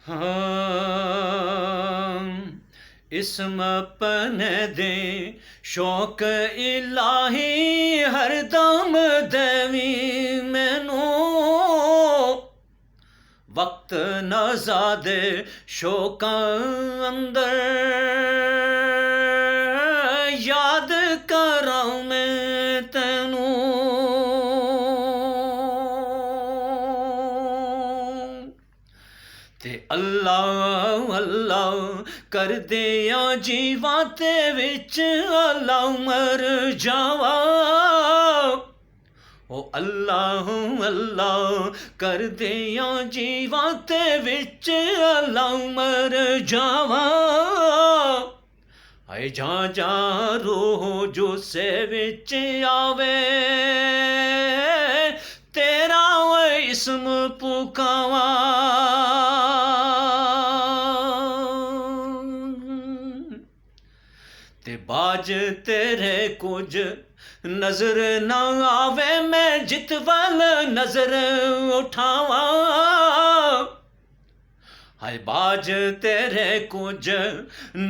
हाँ, इसम अपने दे शौक इलाही हरदम देवी मैनू वक्त न ज़ादे शौकां अंदर याद करां मैं तैनू ते अल्लाह अल्लाह कर दिया जीवां ते विच अल्लाह मर जावा ओ अल्लाह अल्लाह कर दिया जीवां ते विच अल्लाह मर जावा आए जा रोह जो से विच आवे तेरा इस्म पुकावा ते बाज तेरे कुछ नजर ना आवे मैं जित वल नजर उठावा हाय बाज तेरे कुछ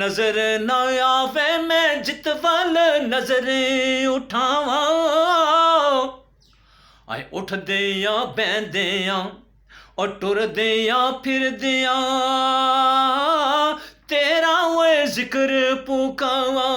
नजर ना आवे मैं जित वल नजर उठावा आए उठदियां बैंदियां और टुरदियां फिरदियां तेरा वे जिक्र पुकावा